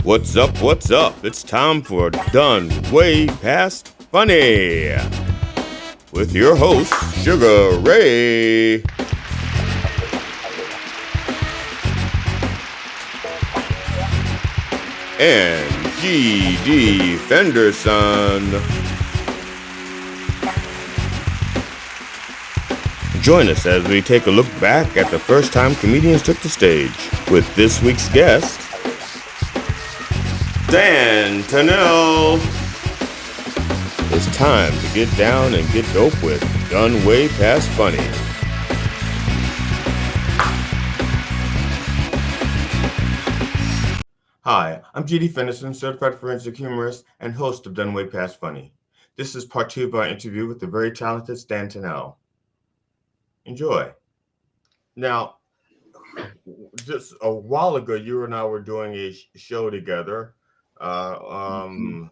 What's up? What's up? It's time for Done Way Past Funny with your host, Sugar Ray. And GD Fenderson. Join us as we take a look back at the first time comedians took the stage with this week's guest, Tunnell. It's time to get down and get dope with Done Way Past Funny. Hi, I'm GD Fenderson, certified forensic humorist and host of Done Way Past Funny. This is part 2 of our interview with the very talented Tunnell. Enjoy. Now, just a while ago, you and I were doing a show together. The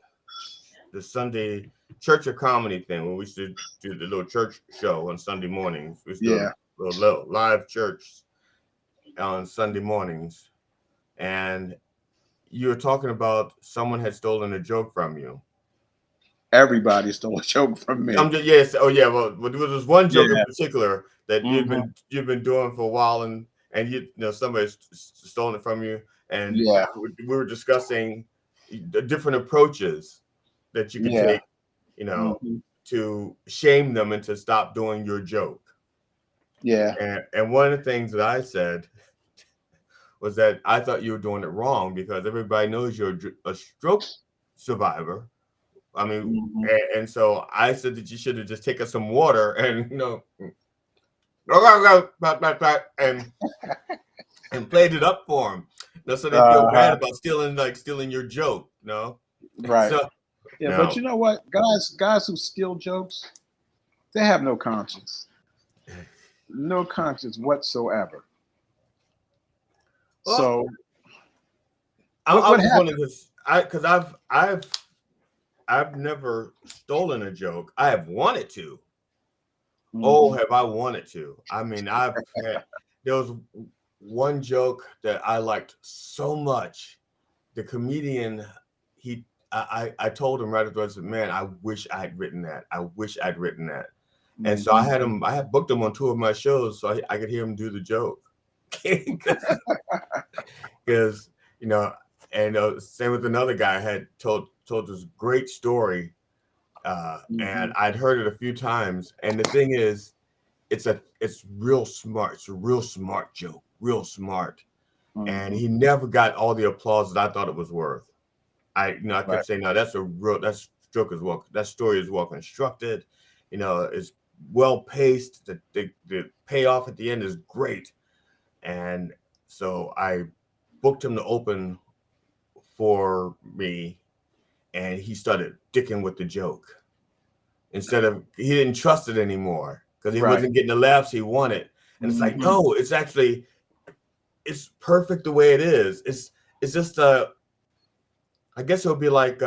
Sunday Church of Comedy thing, when we used to do the little church show on Sunday mornings. We used to do a little live church on Sunday mornings. And you were talking about someone had stolen a joke from you. Everybody stole a joke from me. Yes. Oh, yeah. Well, there was one joke in particular that you've been doing for a while, and you know somebody's stolen it from you, and we were discussing the different approaches that you can take, you know, to shame them and to stop doing your joke. Yeah. And one of the things that I said was that I thought you were doing it wrong because everybody knows you're a stroke survivor. I mean, and so I said that you should have just taken some water and, you know, and played it up for them. You know, so they feel bad about stealing your joke, you know? Right. So, but you know what? Guys who steal jokes, they have no conscience. No conscience whatsoever. Well, so I was wondering because I've never stolen a joke. I have wanted to. Oh, have I wanted to? I mean, there was one joke that I liked so much. The comedian, I told him right after, I said, man, I wish I'd written that. I wish I'd written that. And so I had booked him on 2 of my shows so I could hear him do the joke. Because, you know, and same with another guy. I had told this great story, and I'd heard it a few times. And the thing is, it's real smart. It's a real smart joke, real smart. And he never got all the applause that I thought it was worth. I kept saying, no, that joke is well, that story is well constructed. You know, it's well paced. The payoff at the end is great. And so I booked him to open for me, and he started dicking with the joke. Instead of, he didn't trust it anymore because he wasn't getting the laughs he wanted. And it's like, no, it's perfect the way it is. It's just I guess it would be like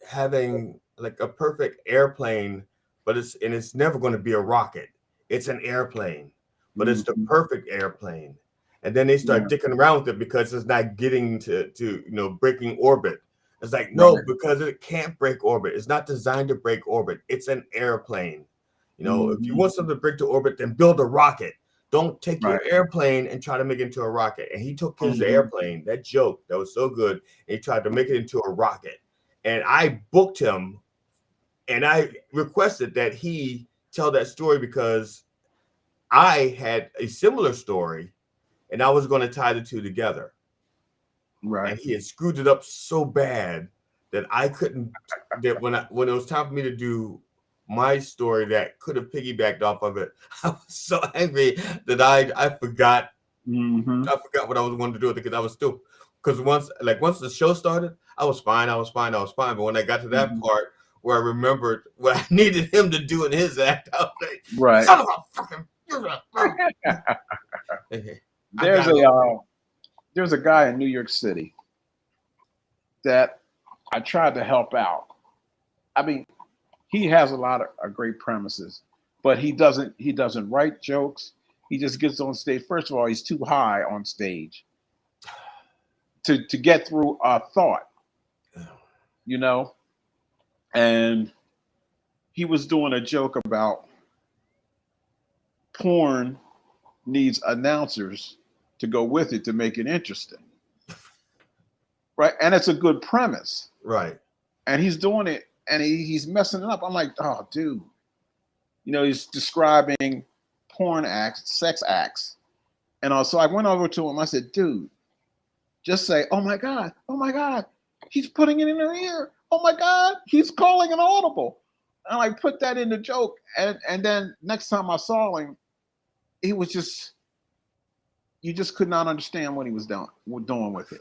having like a perfect airplane, but it's never going to be a rocket. It's an airplane, but it's the perfect airplane. And then they start dicking around with it because it's not getting to breaking orbit. It's like, no, because it can't break orbit. It's not designed to break orbit. It's an airplane. You know, if you want something to break to orbit, then build a rocket. Don't take your airplane and try to make it into a rocket. And he took his airplane, that joke that was so good, and he tried to make it into a rocket. And I booked him, and I requested that he tell that story because I had a similar story, and I was going to tie the two together. Right. And he had screwed it up so bad that I couldn't. That when it was time for me to do my story that could have piggybacked off of it, I was so angry that I forgot. I forgot what I was wanting to do with it because I was still once the show started, I was fine. But when I got to that part where I remembered what I needed him to do in his act, I was like, son of a fucking. There's a guy in New York City that I tried to help out. I mean, he has a lot of great premises, but he doesn't write jokes. He just gets on stage. First of all, he's too high on stage. to get through a thought, you know. And he was doing a joke about porn needs announcers to go with it to make it interesting, right? And it's a good premise, Right. and he's doing it, and he's messing it up. I'm like, oh, dude, you know, he's describing porn acts, sex acts, and also I went over to him. I said, dude, just say, oh my god, he's putting it in her ear. Oh my god, he's calling an audible. And I put that in the joke, and then next time I saw him, he was just, you just could not understand what he was doing with it.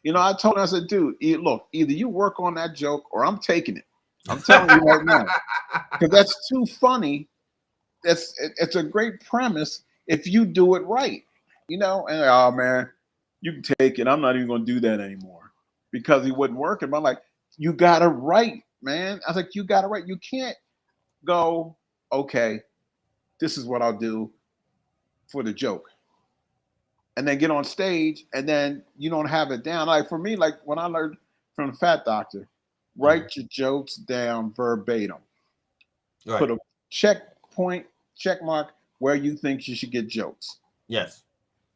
You know, I told him, I said, dude, look, either you work on that joke or I'm taking it. I'm telling you right now, because that's too funny. It's a great premise if you do it right. You know, and oh man, you can take it. I'm not even going to do that anymore because he wouldn't work. And I'm like, you got to write, man. I was like, you got to write. You can't go, okay, this is what I'll do for the joke, and then get on stage and then you don't have it down. Like for me, like when I learned from the Fat Doctor, write your jokes down verbatim. Right. Put a check mark where you think you should get jokes. Yes.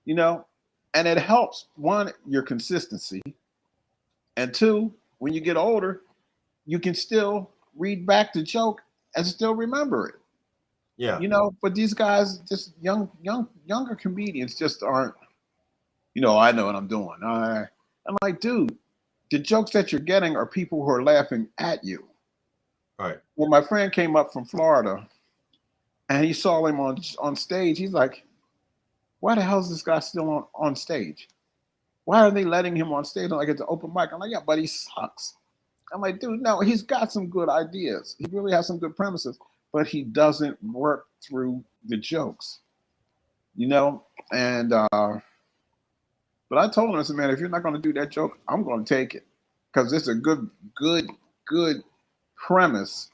You know, and it helps, one, your consistency, and two, when you get older, you can still read back the joke and still remember it. Yeah. You know, but these guys, just younger comedians, just aren't. You know, I know what I'm doing. I'm like, dude, the jokes that you're getting are people who are laughing at you. Right. When my friend came up from Florida and he saw him on stage, he's like, why the hell is this guy still on stage? Why are they letting him on stage like it's an open mic? I'm like, yeah, but he sucks. I'm like, dude, no, he's got some good ideas. He really has some good premises, but he doesn't work through the jokes, you know? And, but I told him, I said, man, if you're not going to do that joke, I'm going to take it because it's a good premise,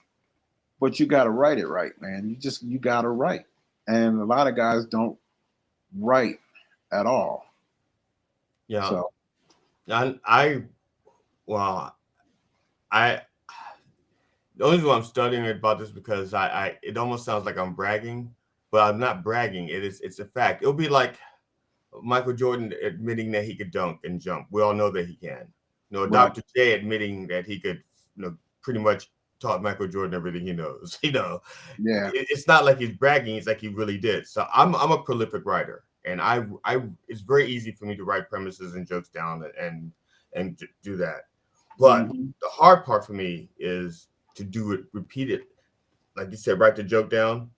but you got to write it right, man. You got to write. And a lot of guys don't write at all. Yeah. So, Well, I, the only reason I'm studying about this because it almost sounds like I'm bragging, but I'm not bragging. It's a fact. It'll be like Michael Jordan admitting that he could dunk and jump. We all know that he can. You know, right. Dr. J admitting that he could, you know, pretty much taught Michael Jordan everything he knows. You know, Yeah. It's not like he's bragging. It's like he really did. So I'm a prolific writer, and I it's very easy for me to write premises and jokes down and do that. But the hard part for me is to do it repeated. Like you said, write the joke down.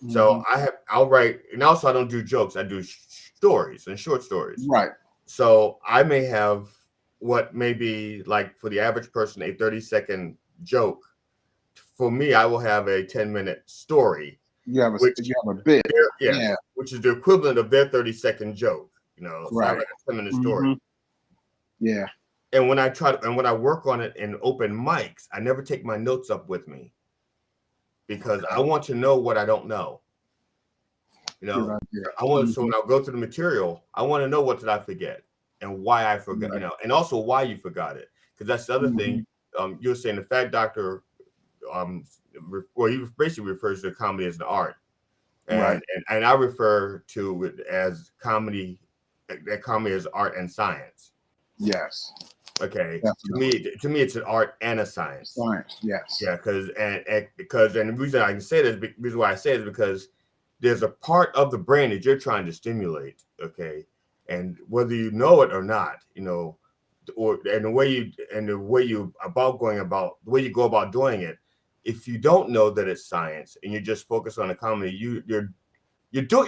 So I'll write, and also I don't do jokes. I do stories and short stories. Right. So I may have what may be like for the average person a 30-second joke. For me, I will have a 10-minute story. You have a bit. Yeah. Which is the equivalent of their 30-second joke. You know, so I have like a 10-minute story. Yeah. And when I work on it in open mics, I never take my notes up with me because I want to know what I don't know. You know, I want so when I go through the material, I want to know what did I forget and why I forgot, you know, and also why you forgot it. Because that's the other thing. You're saying the Fat Doctor, well, he basically refers to comedy as an art, and I refer to it as comedy, that comedy as art and science. Yes. Okay. Definitely. To me, it's an art and a science. Science. Yes. Yeah. Because the reason I can say this, the reason why I say it is because there's a part of the brain that you're trying to stimulate. Okay. And whether you know it or not, you know, the way you go about doing it, if you don't know that it's science and you just focus on the comedy, you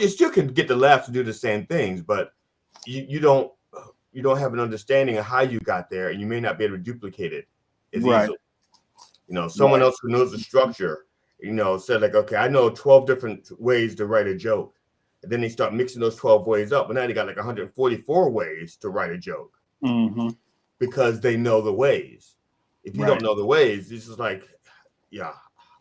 still can get the laughs to do the same things, but you don't have an understanding of how you got there, and you may not be able to duplicate it as easily. You know, someone else who knows the structure, you know, said like, okay, I know 12 different ways to write a joke. And then they start mixing those 12 ways up. And now they got like 144 ways to write a joke because they know the ways. If you don't know the ways, it's just like,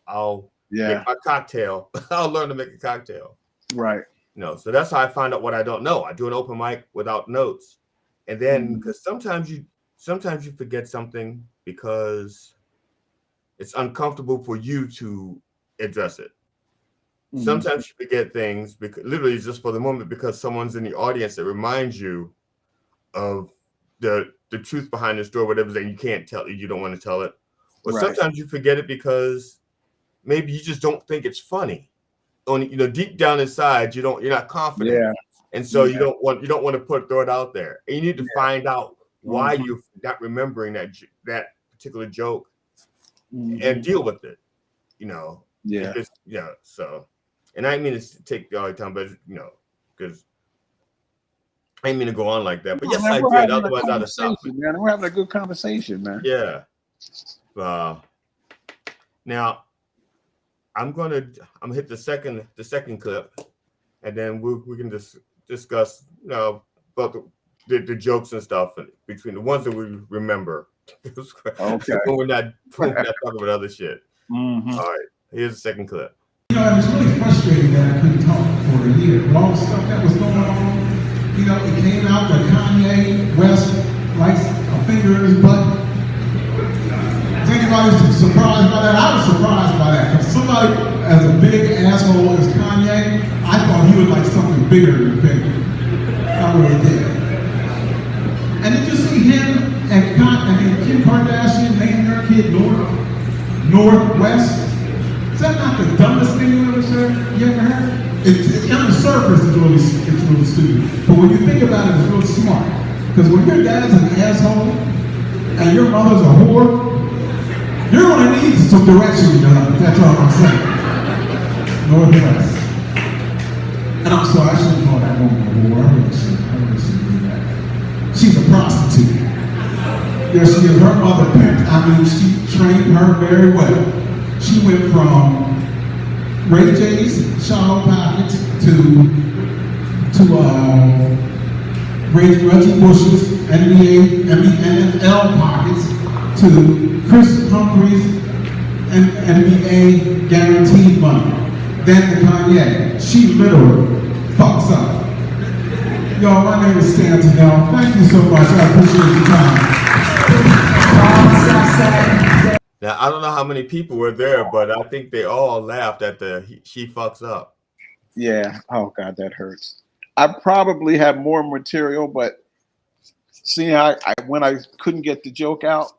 I'll make my cocktail. I'll learn to make a cocktail. Right. You know, so that's how I find out what I don't know. I do an open mic without notes. And then because sometimes you forget something because it's uncomfortable for you to address it. Sometimes you forget things because literally just for the moment because someone's in the audience that reminds you of the truth behind the story, whatever, and you can't tell it, you don't want to tell it. Or Right. sometimes you forget it because maybe you just don't think it's funny. On deep down inside, you're not confident, Yeah. and so Yeah. you don't want to throw it out there. And you need to Yeah. find out why Mm-hmm. you're not remembering that particular joke and Mm-hmm. deal with it. You know, if Yeah. it's so. And I didn't mean to take all the time, but because I didn't mean to go on like that. But No, yes, man, I we're did. having a Otherwise, I'd have conversation, stopped it. man. We're having a good conversation, man. Yeah. Now I'm gonna hit the second clip, and then we can just discuss about the jokes and stuff between the ones that we remember. Okay. when we're not talking about other shit. Mm-hmm. All right, here's the second clip. It was really frustrating that I couldn't talk for a year. With all the stuff that was going on, it came out that Kanye West likes a finger in his butt. Is anybody surprised by that? I was surprised by that. Because somebody as a big asshole as Kanye, I thought he would like something bigger than a finger. I really did. And did you see him and Kim Kardashian naming their kid Northwest? Is that not the dumbest thing you ever heard? On the surface, it's really stupid. But when you think about it, it's really smart. Because when your dad's an asshole and your mother's a whore, you're going to need some direction in your life. That's all I'm saying. Northwest. And I'm sorry, I shouldn't call that woman a whore. I really shouldn't do that. She's a prostitute. Yes, she is. Her mother pimped. She trained her very well. She went from Ray J's shallow pockets to Reggie Bush's NFL pockets to Chris Humphrey's NBA guaranteed money. Then to Kanye. She literally fucks up. Y'all, my name is Stan Tunnell. Thank you so much. I appreciate your time. Now I don't know how many people were there, but I think they all laughed at she fucks up. Yeah. Oh God, that hurts. I probably have more material, but seeing how when I couldn't get the joke out,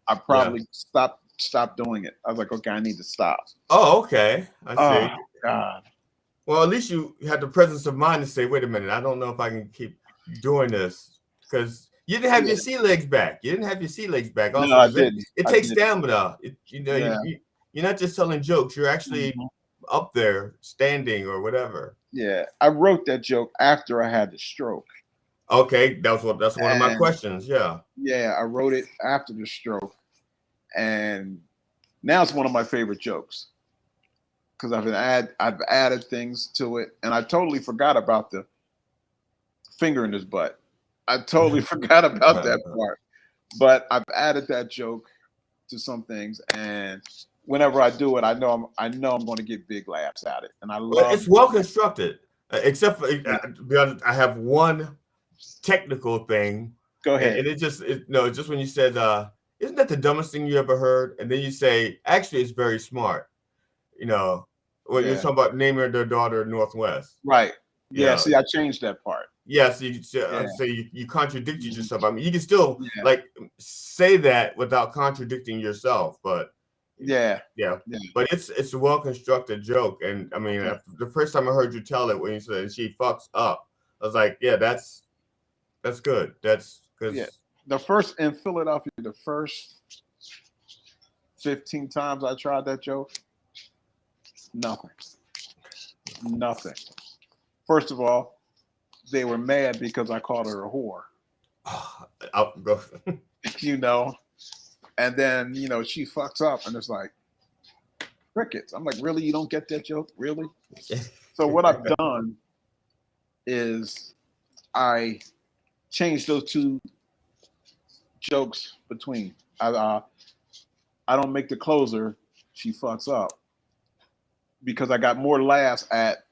I probably stopped doing it. I was like, okay, I need to stop. Oh, okay. I see. Oh God. Well, at least you had the presence of mind to say, wait a minute, I don't know if I can keep doing this because you didn't have your sea legs back. You didn't have your sea legs back. Also, No, I didn't. It takes stamina. Yeah. You're not just telling jokes. You're actually up there, standing or whatever. Yeah, I wrote that joke after I had the stroke. Okay, that's one of my questions. Yeah. Yeah, I wrote it after the stroke, and now it's one of my favorite jokes because I've added things to it, and I totally forgot about the finger in his butt. I totally forgot about that part, but I've added that joke to some things, and whenever I do it, I know I'm going to get big laughs at it, and I love. It's well constructed, except for because I have one technical thing. Go ahead. And just when you said, "Isn't that the dumbest thing you ever heard?" And then you say, "Actually, it's very smart." When you're talking about naming their daughter Northwest, right? Yeah. See, I changed that part. Yes, you contradicted yourself. I mean, you can still say that without contradicting yourself, but yeah. But it's a well constructed joke, and I mean, the first time I heard you tell it when you said she fucks up, I was like, yeah, that's good. That's because the first in Philadelphia, the first 15 times I tried that joke, nothing. First of all, they were mad because I called her a whore. I'll go. And then she fucks up, and it's like crickets. I'm like, really? You don't get that joke, really? So what I've done is I changed those two jokes between. I don't make the closer. She fucks up because I got more laughs at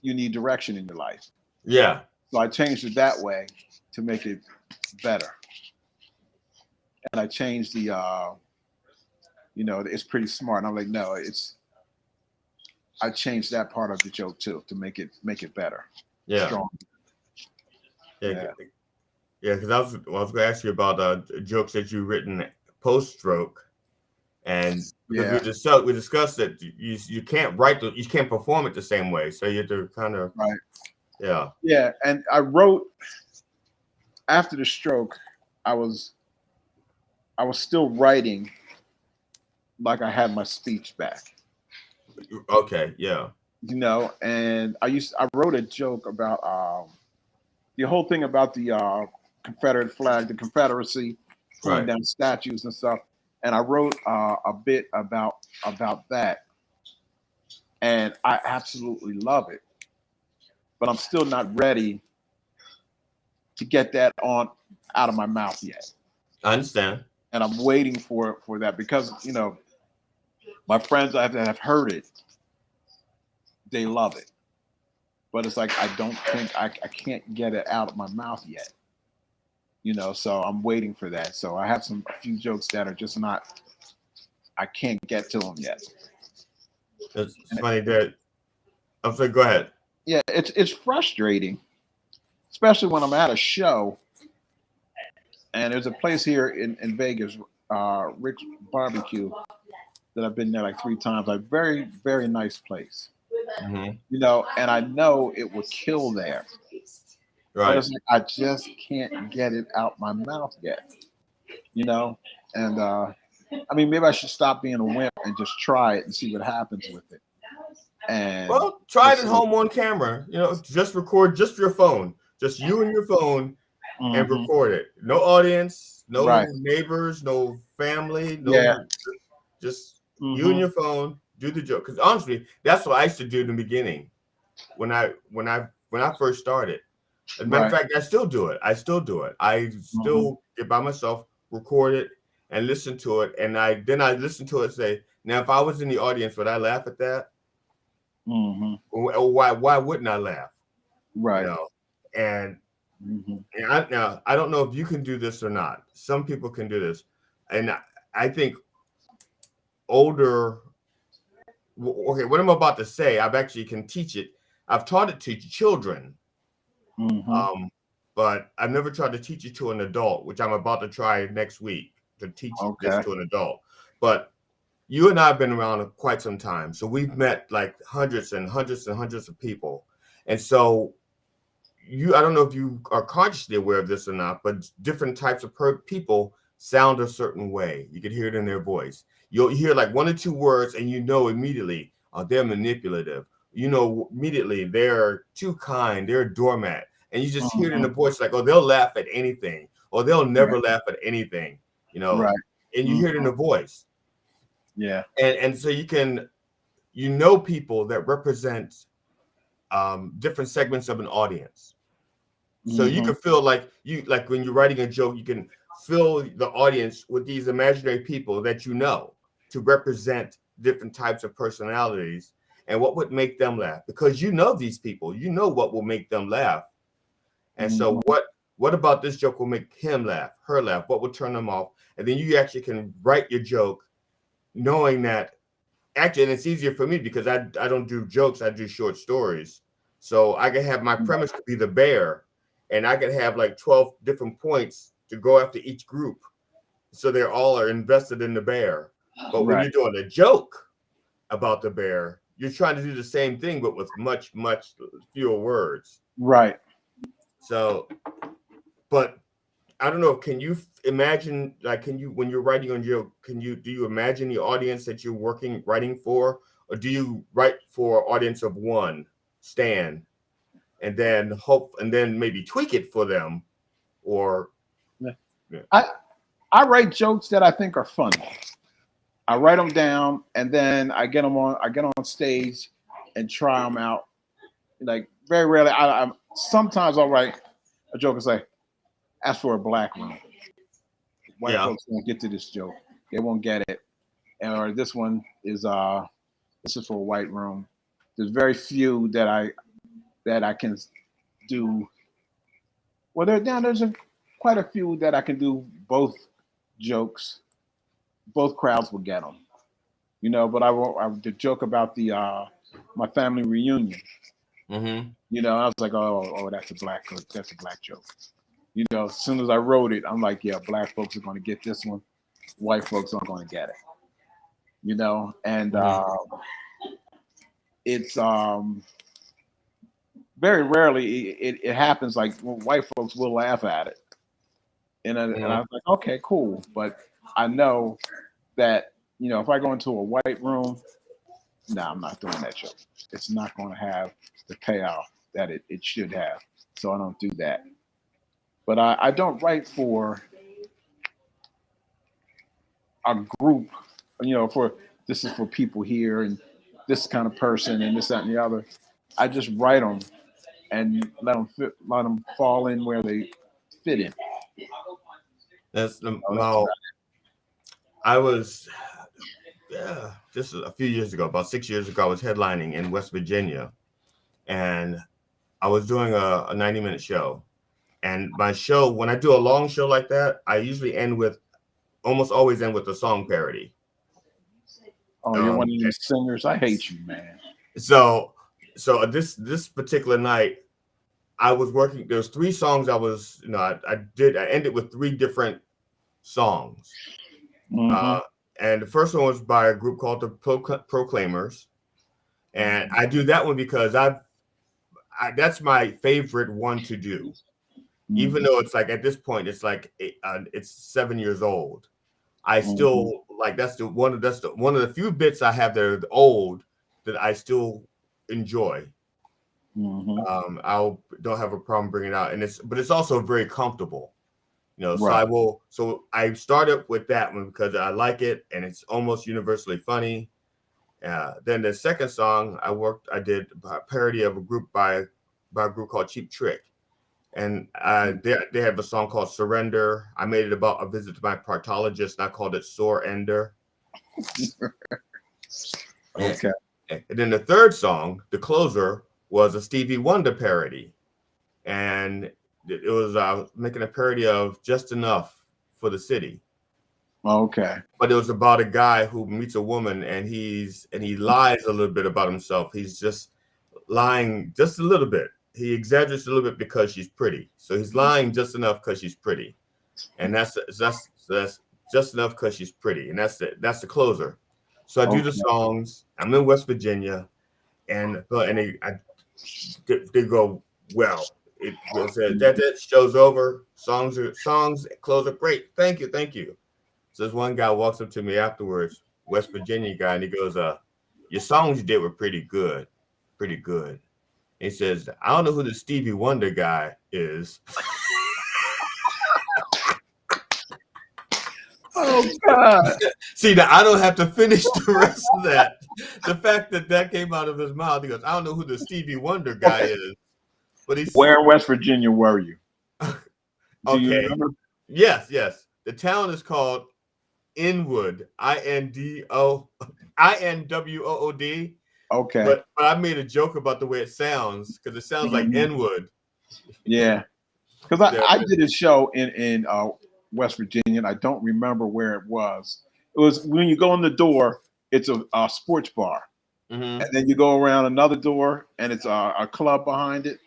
you need direction in your life. Yeah. So I changed it that way. to make it better. And I changed the it's pretty smart. And I'm like, no, I changed that part of the joke too to make it better. Yeah. Strong. Yeah. Yeah, because I was going to ask you about jokes that you've written post-stroke, and because we discussed that you can't you can't perform it the same way, so you have to kind of yeah. And I wrote after the stroke, I was still writing like I had my speech back. Okay, yeah. And I wrote a joke about the whole thing about the Confederate flag, the Confederacy, pulling down statues and stuff. And I wrote a bit about that, and I absolutely love it. But I'm still not ready to get that out of my mouth yet. I understand. And I'm waiting for that because my friends that have heard it, they love it. But it's like I don't think I can't get it out of my mouth yet. So I'm waiting for that. So I have a few jokes that are just not. I can't get to them yet. It's funny that. I'm sorry. Go ahead. Yeah, it's frustrating, especially when I'm at a show. And there's a place here in Vegas, Rick's Barbecue, that I've been there like 3 times. Like very, very nice place. Mm-hmm. And I know it would kill there. Right. But it's like, I just can't get it out my mouth yet. And I mean, maybe I should stop being a wimp and just try it and see what happens with it. And try it at home on camera. Just record just your phone, just you and your phone, and record it. No audience, no neighbors, no family, just you and your phone. Do the joke, because honestly, that's what I used to do in the beginning when I first started. As a matter of fact, I still do it. I still get by myself, record it, and listen to it. And I listen to it and say, now, if I was in the audience, would I laugh at that? Or why wouldn't I laugh? Right. And I don't know if you can do this or not. Some people can do this. And I think older, okay, what I'm about to say, I've actually can teach it. I've taught it to children. But I've never tried to teach it to an adult, which I'm about to try next week to teach this to an adult. But you and I have been around quite some time. So we've met like hundreds and hundreds and hundreds of people. And so I don't know if you are consciously aware of this or not, but different types of people sound a certain way. You can hear it in their voice. You'll hear like 1 or 2 words and immediately, they're manipulative. Immediately they're too kind, they're a doormat. And you just hear it in the voice like, they'll laugh at anything, or they'll never laugh at anything, and you hear it in the voice. Yeah. And so you can, people that represent different segments of an audience. So you can feel like when you're writing a joke, you can fill the audience with these imaginary people that to represent different types of personalities and what would make them laugh, because these people, what will make them laugh. And so what about this joke will make him laugh, her laugh? What will turn them off? And then you actually can write your joke knowing that actually, and it's easier for me because I don't do jokes, I do short stories. So I can have my premise could be the bear, and I could have like 12 different points to go after each group. So they're all invested in the bear. But when you're doing a joke about the bear, you're trying to do the same thing, but with much, much fewer words. Right. So, but I don't know. Can you imagine, when you're writing on joke, do you imagine the audience that you're writing for, or do you write for an audience of one, Stan, and then maybe tweak it for them, or? I write jokes that I think are funny. I write them down, and then I get on stage and try them out. Like very rarely, sometimes I'll write a joke and say, "Ask for a black room." White folks won't get to this joke; they won't get it. Or this one is this is for a white room. There's very few that I can do Well, there's quite a few that I can do both jokes. Both crowds will get them, But the joke about the my family reunion. I was like, oh, that's a black joke. As soon as I wrote it, I'm like, yeah, black folks are going to get this one. White folks aren't going to get it. And it's very rarely it happens. Like when white folks will laugh at it, and I was like, okay, cool. But I know that if I go into a white room, no, I'm not doing that joke. It's not going to have the payoff that it should have. So I don't do that. But I don't write for a group, for this is for people here and this kind of person and this, that, and the other. I just write them and let them fall in where they fit in. That's well. I was just a few years ago, about 6 years ago, I was headlining in West Virginia, and I was doing a 90-minute show. And my show, when I do a long show like that, I usually almost always end with a song parody. Oh, you're one of these singers. I hate you, man. So this particular night, I was working. There's 3 songs I was, I ended with 3 different songs. And the first one was by a group called the Proclaimers. And I do that one because that's my favorite one to do. Even though it's like at this point it's like it's 7 years old, I still like that's one of the few bits I have that are old that I still enjoy. I don't have a problem bringing it out, but it's also very comfortable, Right. So I started with that one because I like it and it's almost universally funny. Then the second song I did a parody of a group by a group called Cheap Trick. And they have a song called Surrender. I made it about a visit to my proctologist, and I called it Sore Ender. Okay. And then the third song, the closer, was a Stevie Wonder parody. And it was making a parody of Just Enough for the City. Okay. But it was about a guy who meets a woman and he lies a little bit about himself. He's just lying just a little bit. He exaggerates a little bit because she's pretty. So he's lying just enough because she's pretty. And that's just enough because she's pretty. And that's it. That's the closer. So I do the songs. I'm in West Virginia, and they go well. It says that show's over. Songs closer. Great. Thank you. So this one guy walks up to me afterwards, West Virginia guy, and he goes, "Your songs you did were pretty good. He says, I don't know who the Stevie Wonder guy is." Oh, God. See, now I don't have to finish the rest of that. The fact that came out of his mouth, he goes, I don't know who the Stevie Wonder guy is. But where in West Virginia were you? Do you remember? Yes. The town is called Inwood, INWOOD. Okay. But I made a joke about the way it sounds because it sounds like Inwood. Yeah. Because I did a show in West Virginia, and I don't remember where it was. It was when you go in the door, it's a sports bar. And then you go around another door, and it's a club behind it.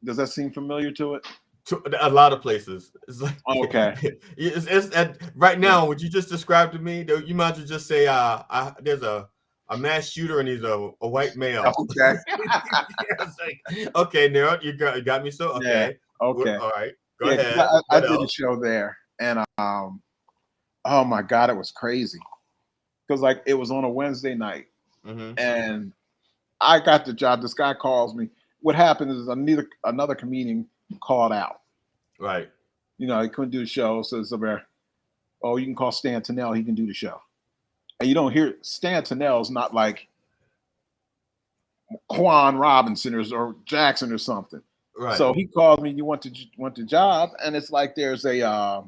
Does that seem familiar to it? To a lot of places. It's like, okay. It's right now, what you just described to me, you might as well just say there's a mass shooter and he's a white male. Okay. It's like, okay, Nero, you got me. So okay. Yeah. Okay. All right. Go ahead. I did a show there, and oh my God, it was crazy. Because like it was on a Wednesday night, and I got the job. This guy calls me. What happened is another comedian called out. Right. He couldn't do the show, so it's over. Oh, you can call Stan Tunnell. He can do the show. And you don't hear Stan Tunnell's not like Quan Robinson or Jackson or something. Right. So he called me. You want the job? And it's like there's a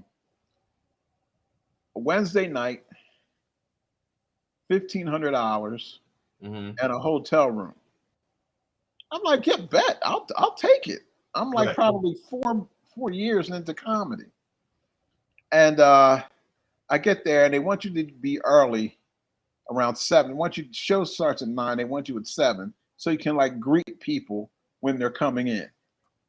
Wednesday night, $1,500 and a hotel room. I'm like, yeah, bet. I'll take it. I'm like Right. probably four years into comedy. And I get there and they want you to be early around 7. Once you show starts at 9, they want you at 7 so you can like greet people when they're coming in.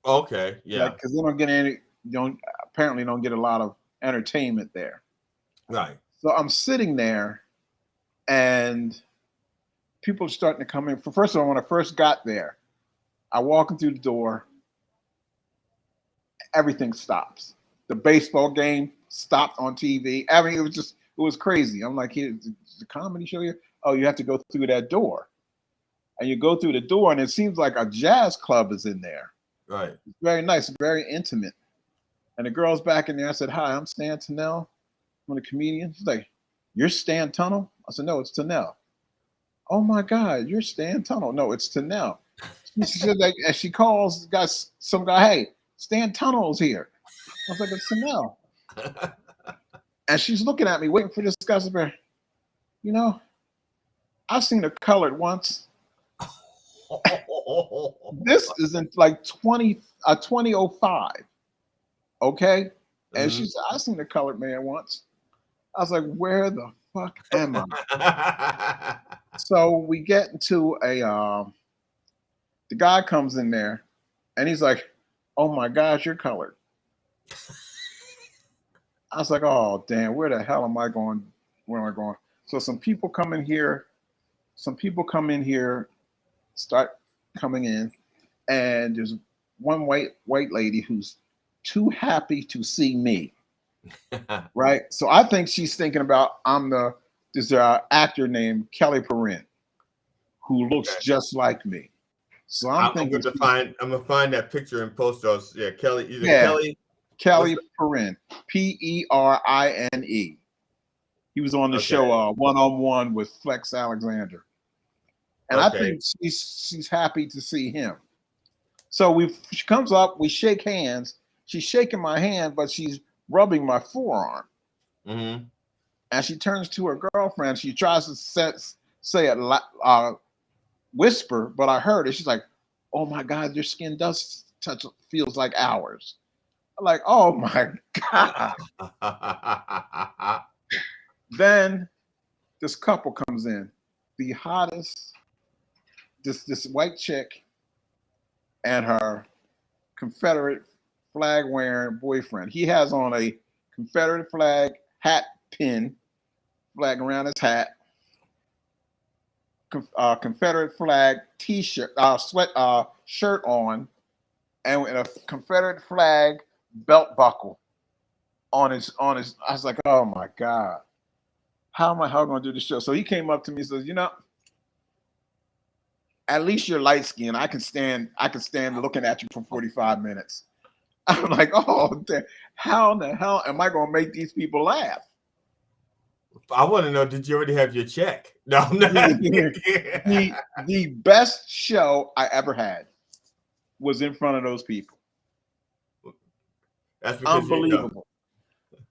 Okay. Like, Yeah. because they don't get any, don't apparently don't get a lot of entertainment there. Right. So I'm sitting there, and people are starting to come in. First of all, when I first got there, I walk in through the door, everything stops. The baseball game stopped on TV. I mean, it was crazy. I'm like, here's the comedy show here. Oh, you have to go through that door, and you go through the door, and it seems like a jazz club is in there. Right. It's very nice, very intimate. And the girl's back in there. I said, "Hi, I'm Stan Tunnell. I'm a comedian." She's like, "You're Stan Tunnell?" I said, "No, it's Tunnell." "Oh my God, you're Stan Tunnell." "No, it's Tunnell." She said, like, and she calls some guy, "Hey, Stan Tunnell's here." I was like, "It's Tunnell." And she's looking at me, waiting for this guy to be, you know, I've seen her colored once. This isn't like 2005. Okay. And she said, "I've seen a colored man once." I was like, "Where the fuck am I?" So we get into the guy comes in there and he's like, "Oh my gosh, you're colored." I was like, "Oh damn, where the hell am I going? Where am I going?" So some people come in here, start coming in, and there's one white lady who's too happy to see me. Right? So I think she's thinking about there's an actor named Kelly Perrin who looks Okay. just like me. So I'm thinking I'm gonna find that picture and post those. Yeah, Kelly. Either yeah, Kelly. Kelly Perrin, Perine. He was on the Okay. show One on One with Flex Alexander, and I Okay. think she's happy to see him. So she comes up, we shake hands. She's shaking my hand, but she's rubbing my forearm. Mm-hmm. And she turns to her girlfriend. She tries to say it whisper, but I heard it. She's like, "Oh my God, your skin does feels like ours." I'm like, "Oh my God." Then this couple comes in, the hottest, this white chick and her Confederate flag wearing boyfriend. He has on a Confederate flag hat pin, flag around his hat, Confederate flag T-shirt, shirt on, and a Confederate flag belt buckle on his. I was like, "Oh my God, how am I going to do the show?" So he came up to me and says, "At least you're light skinned. I can stand looking at you for 45 minutes." I'm like, "Oh, how in the hell am I going to make these people laugh?" I want to know, did you already have your check? No, I'm not. The best show I ever had was in front of those people. That's because Unbelievable.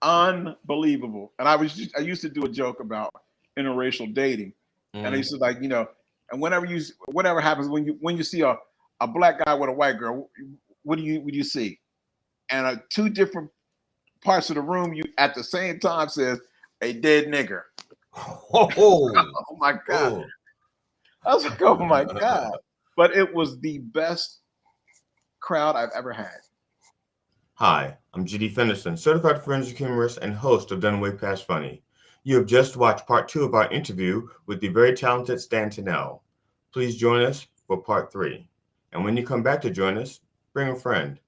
Unbelievable. And I used to do a joke about interracial dating. And I used to like, and whatever happens when you see a black guy with a white girl, what do you see? And two different parts of the room you at the same time says a dead nigger. Oh my God. Oh. I was like, "Oh my God." But it was the best crowd I've ever had. Hi, I'm GD Fenderson, certified forensic humorist and host of Done Way Past Funny. You have just watched part 2 of our interview with the very talented Stan Tunnell. Please join us for part 3. And when you come back to join us, bring a friend.